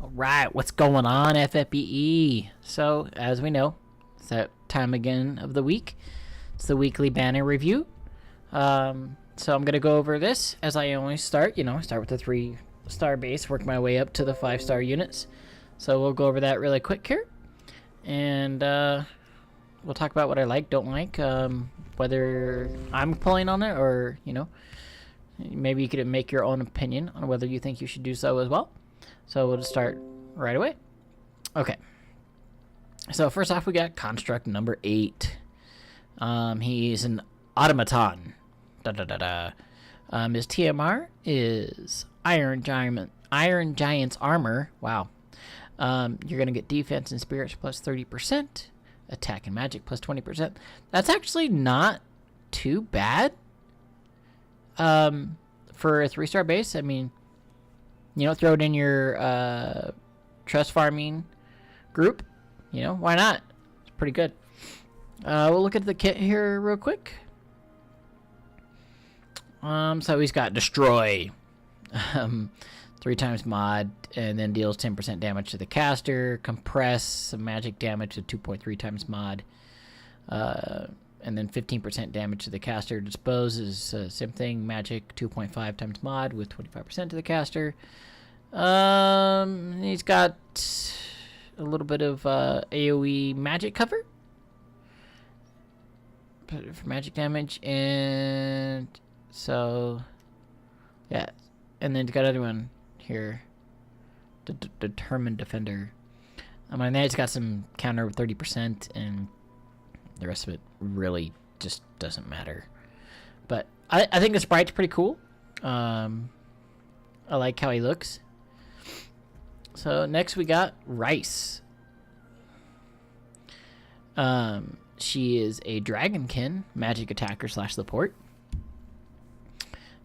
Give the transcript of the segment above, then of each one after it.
Alright, what's going on, FFBE? So, as we know, it's that time again of the week. It's the weekly banner review. So I'm going to go over this as I always start. Start with the 3-star base, work my way up to the 5-star units. So we'll go over that really quick here. And we'll talk about what I like, don't like, whether I'm pulling on it or, maybe you could make your own opinion on whether you think you should do so as well. So we'll just start right away. Okay. So first off, we got construct number 8. He's an automaton. His TMR is Iron Giant's armor. Wow. You're gonna get defense and spirits plus 30%, attack and magic plus 20%. That's actually not too bad. For a 3-star base, I mean, throw it in your trust farming group. Why not? It's pretty good. We'll look at the kit here real quick. So he's got destroy, 3 times mod, and then deals 10% damage to the caster. Compress, some magic damage to 2.3 times mod, and then 15% damage to the caster. Dispose is same thing, magic 2.5 times mod with 25% to the caster. He's got a little bit of AoE magic cover for magic damage, and so yeah, and then he's got another one here, determined defender. And then he's got some counter with 30%, and the rest of it really just doesn't matter. But I think the sprite's pretty cool. I like how he looks. So next we got Rice. She is a Dragonkin magic attacker / support.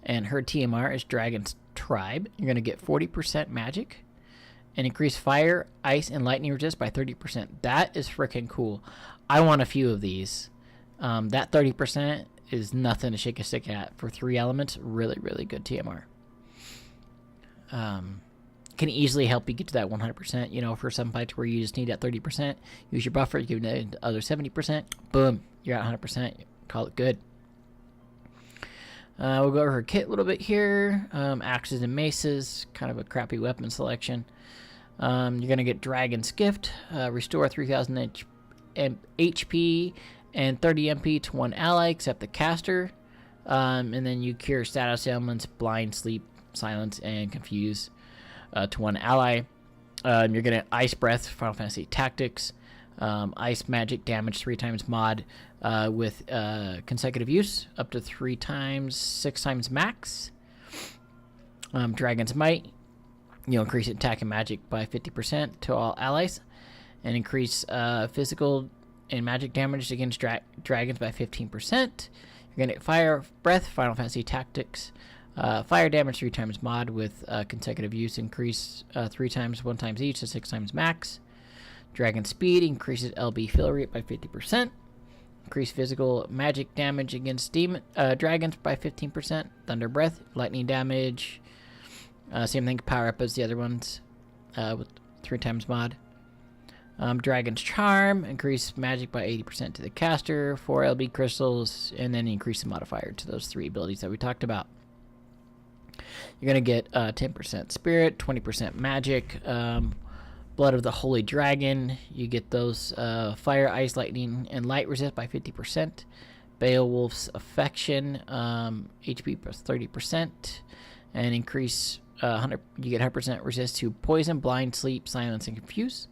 And her TMR is Dragon's Tribe. You're going to get 40% magic and increase fire, ice, and lightning resist by 30%. That is freaking cool. I want a few of these. That 30% is nothing to shake a stick at. For 3 elements, really, really good TMR. Can easily help you get to that 100%. For some fights where you just need that 30%, use your buffer, give it the other 70%. Boom, you're at 100%. Call it good. We'll go over her kit a little bit here. Axes and maces, kind of a crappy weapon selection. You're going to get Dragon's Gift, restore 3,000 HP and 30 MP to 1 ally except the caster. And then you cure status ailments, blind, sleep, silence, and confuse to 1 ally. You're going to Ice Breath, Final Fantasy Tactics, ice magic damage 3 times mod with consecutive use up to 3 times, 6 times max. Dragon's Might, increase attack and magic by 50% to all allies, and increase physical and magic damage against dragons by 15%. You're going to get Fire Breath, Final Fantasy Tactics, fire damage 3 times mod with consecutive use, increase 3 times, 1 times each to 6 times max. Dragon Speed increases LB fill rate by 50%. Increase physical magic damage against dragons by 15%. Thunder Breath, lightning damage. Same thing, power up as the other ones with 3 times mod. Dragon's Charm, increase magic by 80% to the caster, 4 LB crystals, and then increase the modifier to those 3 abilities that we talked about. You're going to get 10% spirit, 20% magic. Blood of the Holy Dragon, you get those fire, ice, lightning, and light resist by 50%. Beowulf's Affection, HP plus 30%, and increase you get 100% resist to poison, blind, sleep, silence, and confuse.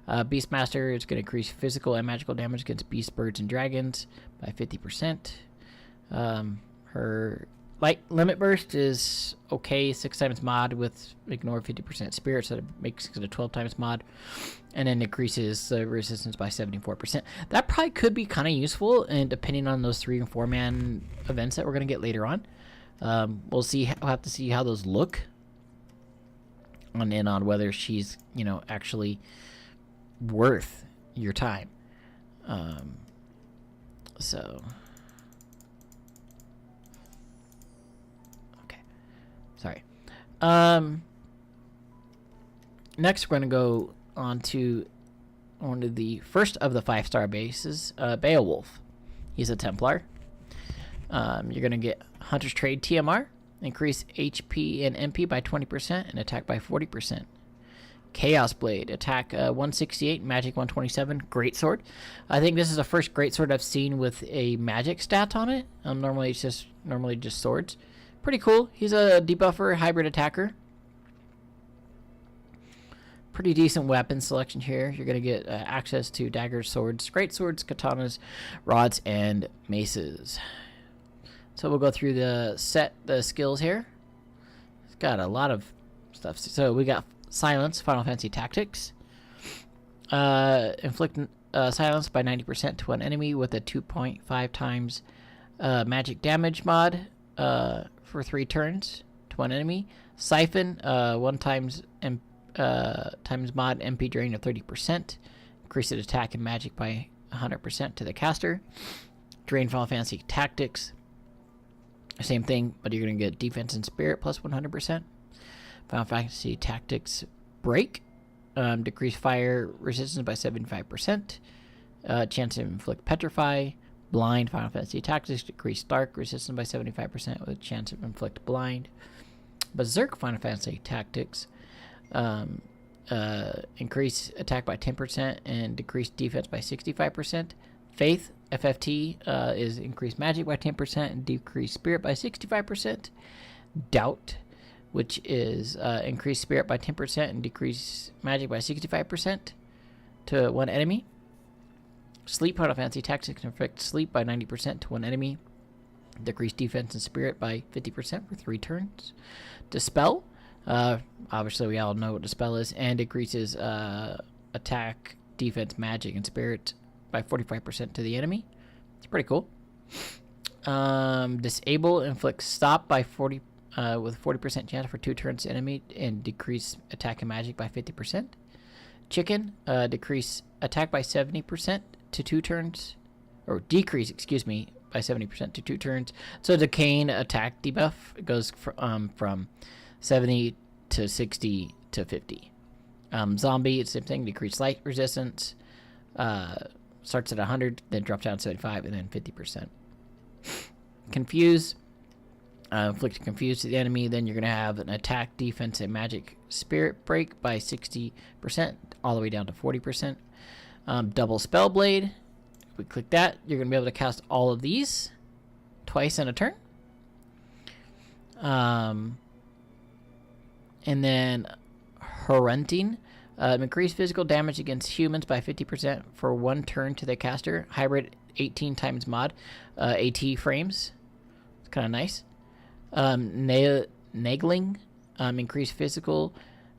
Beastmaster is going to increase physical and magical damage against beasts, birds, and dragons by 50%. Her light limit burst is okay, 6 times mod with ignore 50% spirit, so it makes it a 12 times mod, and then increases the resistance by 74%. That probably could be kind of useful, and depending on those 3 and 4 man events that we're going to get later on, we'll have to see how those look on whether she's actually worth your time. So okay, sorry. Next, we're going to go on to one of the first of the 5-star bases, Beowulf. He's a Templar. You're going to get Hunter's Trade TMR, increase HP and MP by 20% and attack by 40%. Chaos Blade, attack 168, magic 127, greatsword. I think this is the first greatsword I've seen with a magic stat on it. Normally it's just swords. Pretty cool. He's a debuffer, hybrid attacker. Pretty decent weapon selection here. You're going to get access to daggers, swords, greatswords, katanas, rods, and maces. So we'll go through the skills here. It's got a lot of stuff. So we got Silence, Final Fantasy Tactics. Inflict silence by 90% to one enemy with a 2.5 times magic damage mod for 3 turns to one enemy. Siphon, 1 times mod MP drain of 30%. Increase its attack and magic by 100% to the caster. Drain Final Fantasy Tactics. Same thing, but you're going to get defense and spirit plus 100%. Final Fantasy Tactics Break. Decrease fire resistance by 75%. Chance to inflict petrify. Blind. Final Fantasy Tactics. Decrease dark resistance by 75% with a chance to inflict blind. Berserk Final Fantasy Tactics. Increase attack by 10% and decrease defense by 65%. Faith FFT is increase magic by 10% and decrease spirit by 65%. Doubt, which is increase spirit by 10% and decrease magic by 65% to one enemy. Sleep Final Fantasy Tactics inflict sleep by 90% to one enemy. Decrease defense and spirit by 50% for 3 turns. Dispel, obviously we all know what Dispel is, and decreases attack, defense, magic, and spirit by 45% to the enemy. It's pretty cool. Disable inflicts stop by 40 with 40% chance for 2 turns to enemy and decrease attack and magic by 50%. Chicken, decrease attack by 70% to 2 turns, or decrease, excuse me, by 70% to 2 turns. So decaying attack debuff goes from 70 to 60 to 50. Zombie, it's the same thing, decrease light resistance. Starts at 100, then drops down to 75, and then 50%. Confuse. Inflict confuse to the enemy, then you're going to have an attack, defense, and magic spirit break by 60%, all the way down to 40%. Double Spell Blade. If we click that, you're going to be able to cast all of these twice in a turn. And then Haunting. Increase physical damage against humans by 50% for 1 turn to the caster. Hybrid 18 times mod. AT frames. It's kind of nice. Nagling. Increase physical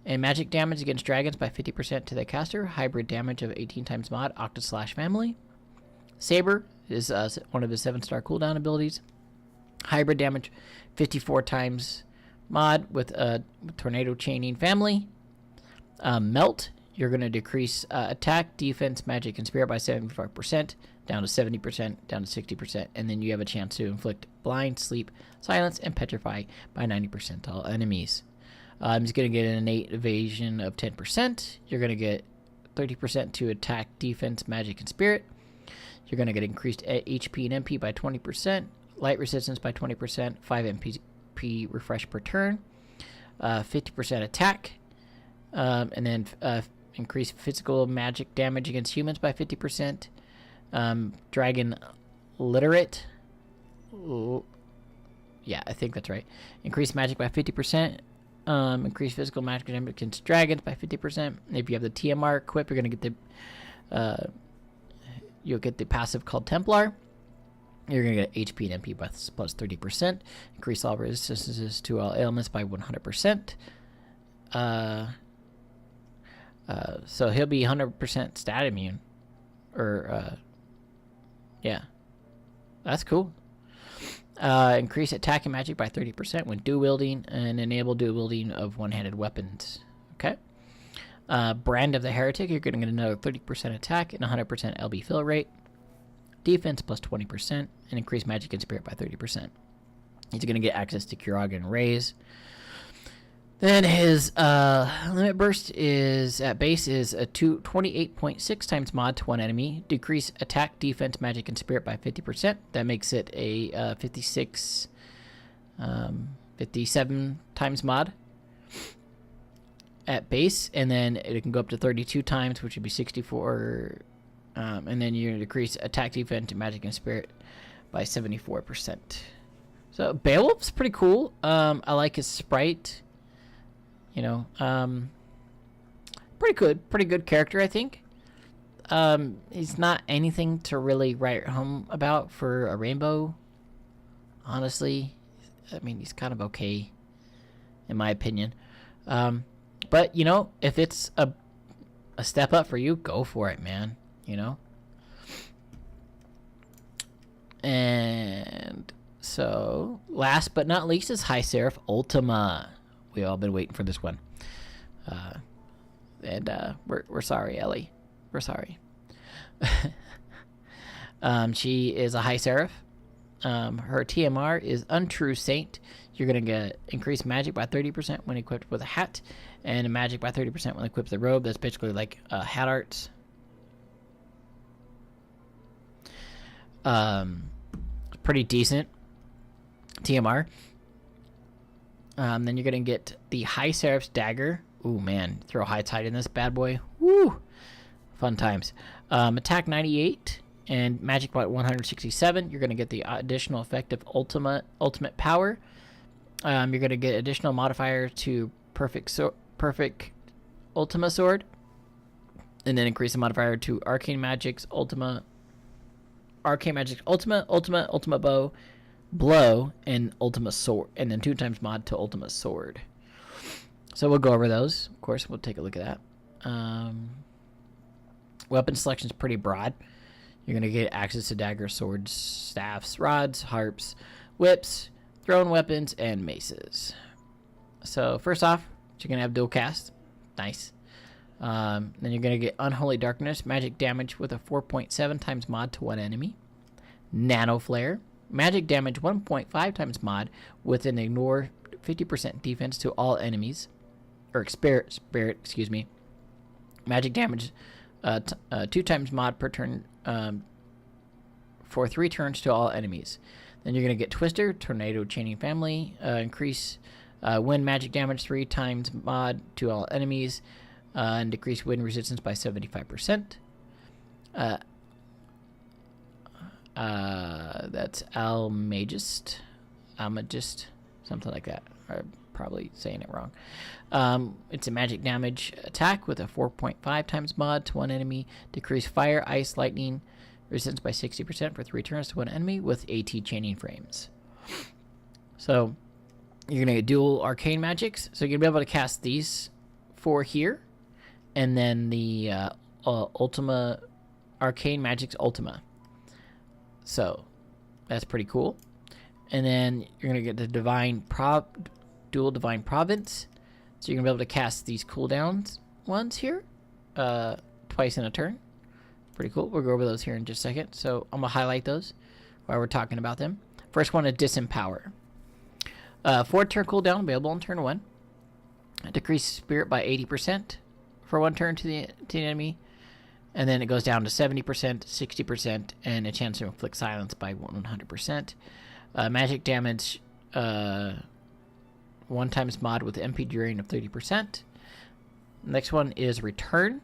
and magic damage against dragons by 50% to the caster. Hybrid damage of 18 times mod. Octa/ family. Saber is one of his 7-star cooldown abilities. Hybrid damage 54 times mod with a tornado chaining family. Melt, you're going to decrease attack, defense, magic, and spirit by 75%, down to 70%, down to 60%, and then you have a chance to inflict blind, sleep, silence, and petrify by 90% to all enemies. I'm just going to get an innate evasion of 10%. You're going to get 30% to attack, defense, magic, and spirit. You're going to get increased HP and MP by 20%, light resistance by 20%, 5 MP refresh per turn, 50% attack, and then increase physical magic damage against humans by 50%. Dragon literate. Yeah, I think that's right. Increase magic by 50%. Increase physical magic damage against dragons by 50%. If you have the TMR equipped, you're going to get the you'll get the passive called Templar. You're going to get HP and MP plus 30%. Increase all resistances to all ailments by 100%. So he'll be 100% stat immune. Yeah. That's cool. Increase attack and magic by 30% when dual wielding, and enable dual wielding of one-handed weapons. Okay. Brand of the Heretic, you're going to get another 30% attack and 100% LB fill rate. Defense plus 20%, and increase magic and spirit by 30%. He's going to get access to Kurog and Raise. Then his limit burst is at base is a 28.6 times mod to one enemy. Decrease attack, defense, magic, and spirit by 50%. That makes it a 57 times mod at base, and then it can go up to 32 times, which would be 64. And then you decrease attack, defense, magic, and spirit by 74%. So Beowulf's pretty cool. I like his sprite. You know, pretty good character, I think. He's not anything to really write home about for a rainbow. Honestly, I mean, he's kind of okay, in my opinion. But you know, if it's a step up for you, go for it, man. You know. And so, last but not least is High Seraph UItima. We all been waiting for this one, and we're sorry, Ellie. We're sorry. She is a High Seraph. Her TMR is Untrue Saint. You're gonna get increased magic by 30% when equipped with a hat, and magic by 30% when equipped with a robe. That's basically like hat arts. Pretty decent TMR. Then you're going to get the High Seraph's Dagger. Ooh, man. Throw high tide in this bad boy. Woo! Fun times. Attack 98 and magic by 167. You're going to get the additional effect of ultimate power. You're going to get additional modifier to perfect Ultima Sword. And then increase the modifier to Arcane Magic's Ultima Bow, Blow, and Ultima Sword, and then 2 times mod to Ultima Sword. So we'll go over those. Of course, we'll take a look at that. Weapon selection is pretty broad. You're going to get access to daggers, swords, staffs, rods, harps, whips, thrown weapons, and maces. So first off, you're going to have dual cast. Nice. Then you're going to get Unholy Darkness, magic damage with a 4.7 times mod to one enemy. Nano Flare, magic damage 1.5 times mod with an ignore 50% defense to all enemies. Or spirit, excuse me. Magic damage 2 times mod per turn for 3 turns to all enemies. Then you're going to get Twister, Tornado Chaining Family, increase wind magic damage 3 times mod to all enemies, and decrease wind resistance by 75%. That's Almagist, something like that. I'm probably saying it wrong. It's a magic damage attack with a 4.5 times mod to one enemy. Decrease fire, ice, lightning resistance by 60% for 3 turns to one enemy with AT chaining frames. So you're gonna get dual arcane magics. So you're gonna be able to cast these 4 here, and then the Ultima Arcane Magic's Ultima. So that's pretty cool. And then you're going to get the dual Divine Province. So you're going to be able to cast these cooldowns ones here twice in a turn. Pretty cool. We'll go over those here in just a second. So I'm going to highlight those while we're talking about them. First one is Disempower. 4 turn cooldown available on turn 1. Decrease spirit by 80% for 1 turn to the enemy. And then it goes down to 70%, 60%, and a chance to inflict silence by 100%. Magic damage 1 times mod with MP duration of 30%. Next one is Return.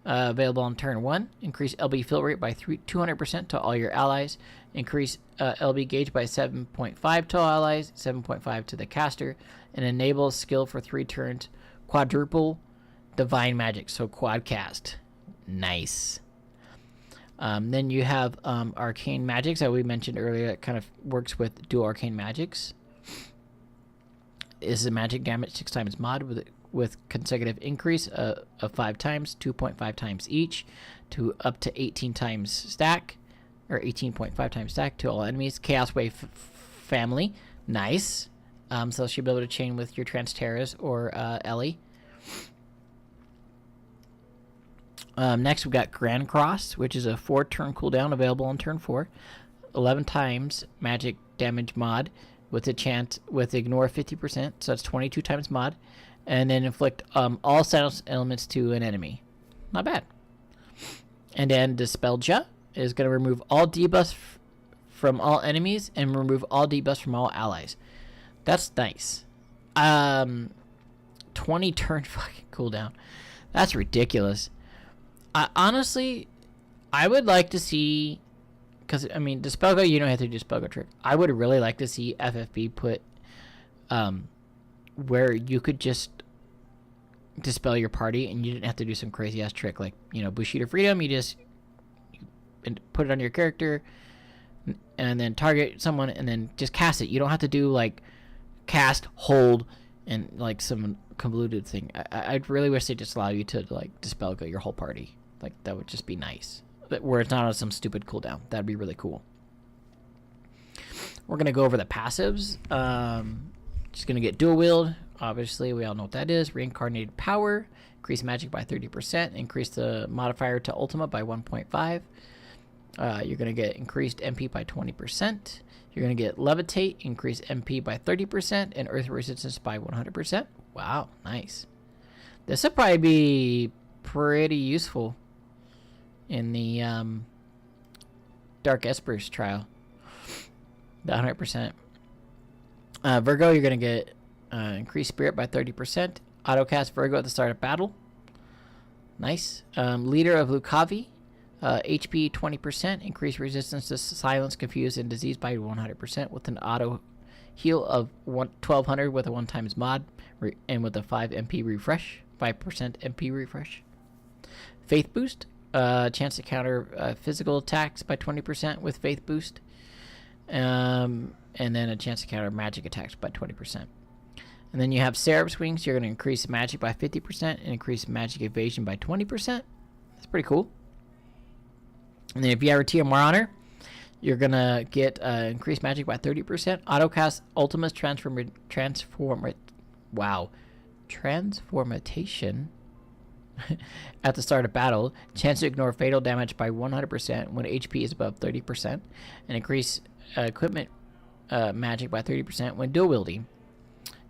Available on turn 1. Increase LB fill rate by 200% to all your allies. Increase LB gauge by 7.5 to all allies, 7.5 to the caster. And enable skill for 3 turns. Quadruple Divine Magic, so Quadcast. Nice. Then you have Arcane Magics that we mentioned earlier. It kind of works with dual Arcane Magics. This is a magic damage 6 times mod with consecutive increase of 5 times, 2.5 times each, to up to 18 times stack, or 18.5 times stack to all enemies. Chaos Wave family. Nice. So she'll be able to chain with your Transteras or Ellie. Next, we've got Grand Cross, which is a 4 turn cooldown available on turn 4. 11 times magic damage mod with a chant with ignore 50%, so that's 22 times mod, and then inflict all silence elements to an enemy. Not bad. And then Dispelja is going to remove all debuffs from all enemies and remove all debuffs from all allies. That's nice. 20 turn fucking cooldown. That's ridiculous. Honestly, I would like to see, because I mean, Dispel Go, you don't have to do Dispel Go trick. I would really like to see FFB put where you could just dispel your party and you didn't have to do some crazy ass trick like, you know, Bushido Freedom. You just put it on your character and then target someone and then just cast it. You don't have to do like cast, hold, and like some convoluted thing. I'd really wish they just allow you to like Dispel Go your whole party. Like, that would just be nice. Where it's not on some stupid cooldown. That'd be really cool. We're going to go over the passives. Just going to get dual wield. Obviously, we all know what that is. Reincarnated power. Increase magic by 30%. Increase the modifier to Ultima by 1.5. You're going to get increased MP by 20%. You're going to get levitate. Increase MP by 30%. And earth resistance by 100%. Wow, nice. This will probably be pretty useful in the Dark Espers trial. The 100%. Virgo, you're going to get increased spirit by 30%. Autocast Virgo at the start of battle. Nice. Leader of Lucavi. HP 20%. Increased resistance to silence, confuse, and disease by 100% with an auto heal of 1200 with a 1 times mod and with a 5 MP refresh. 5% MP refresh. Faith boost. Chance to counter physical attacks by 20% with Faith boost. And then a chance to counter magic attacks by 20%. And then you have Seraph's Wings. You're going to increase magic by 50% and increase magic evasion by 20%. That's pretty cool. And then if you have TMR Honor, you're going to get increased magic by 30%. Autocast Ultima's Transformation at the start of battle. Chance to ignore fatal damage by 100% when HP is above 30%. And increase equipment magic by 30% when dual wielding.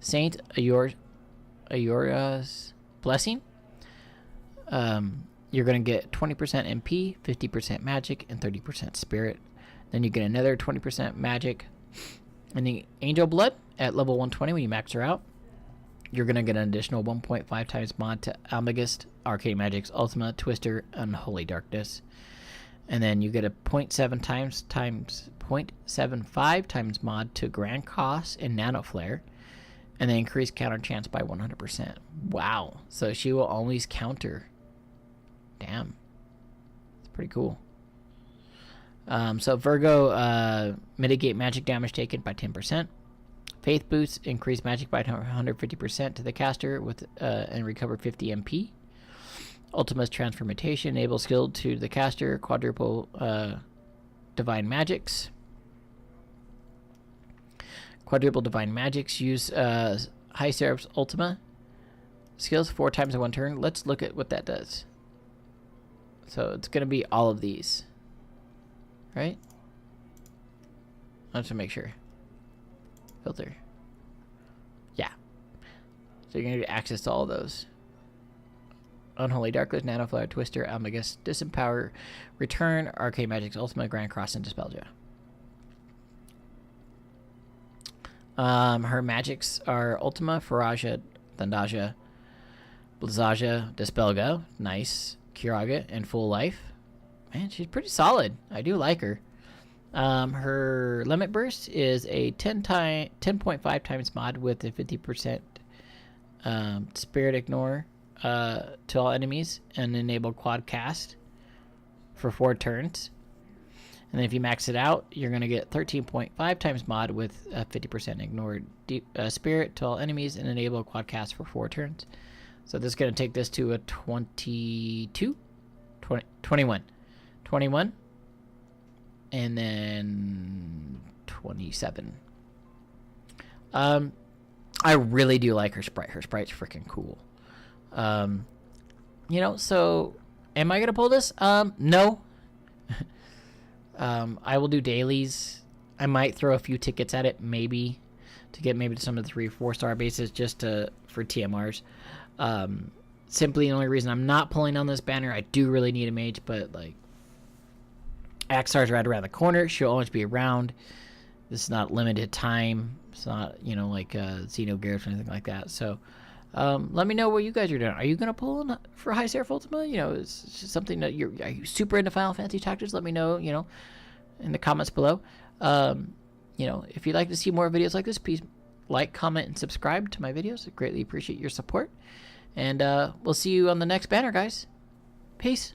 Saint Ayora's Blessing. You're going to get 20% MP, 50% magic, and 30% spirit. Then you get another 20% magic. And the Angel Blood at level 120 when you max her out. You're going to get an additional 1.5 times mod to Almagist, Arcane Magic's Ultima, Twister, and Holy Darkness. And then you get a 0.75 times mod to Grand Cost and Nano Flare. And then increase counter chance by 100%. Wow. So she will always counter. Damn. It's pretty cool. So Virgo, mitigate magic damage taken by 10%. Faith boost, increase magic by 150% to the caster with and recover 50 MP. Ultima's Transformation, enable skill to the caster, quadruple divine magics. Quadruple divine magics, use High Seraph's Ultima skills 4 times in 1 turn. Let's look at what that does. So it's going to be all of these. Right? I have to make sure. Filter. Yeah. So you're going to get access to all those. Unholy Darkness, Nanoflare, Twister, Almagus, Disempower, Return, Arcane Magic's Ultima, Grand Cross, and Dispelja. Her magics are Ultima, Faraja, Thandaja, Blizzaja, Dispelga, nice, Kiraga, and Full Life. Man, she's pretty solid. I do like her. Her Limit Burst is a 10.5 times mod with a 50% Spirit Ignore to all enemies and enable Quadcast for 4 turns. And then if you max it out, you're going to get 13.5 times mod with 50% Ignore Spirit to all enemies and enable Quadcast for 4 turns. So this is going to take this to a 21. 21. And then 27. I really do like her sprite. Her sprite's freaking cool. You know, so am I going to pull this? No. I will do dailies. I might throw a few tickets at it, maybe. to get maybe to some of the 3-4 star bases just for TMRs. Simply the only reason I'm not pulling on this banner, I do really need a mage, but like Axar's right around the corner. She'll always be around. This is not limited time. It's not, you know, like Xenogears or anything like that. So let me know what you guys are doing. Are you gonna pull in for High Seraph Ultima? You know, is it something that are you super into Final Fantasy Tactics? Let me know, you know, in the comments below. You know, if you'd like to see more videos like this, please like, comment, and subscribe to my videos. I greatly appreciate your support. And we'll see you on the next banner, guys. Peace.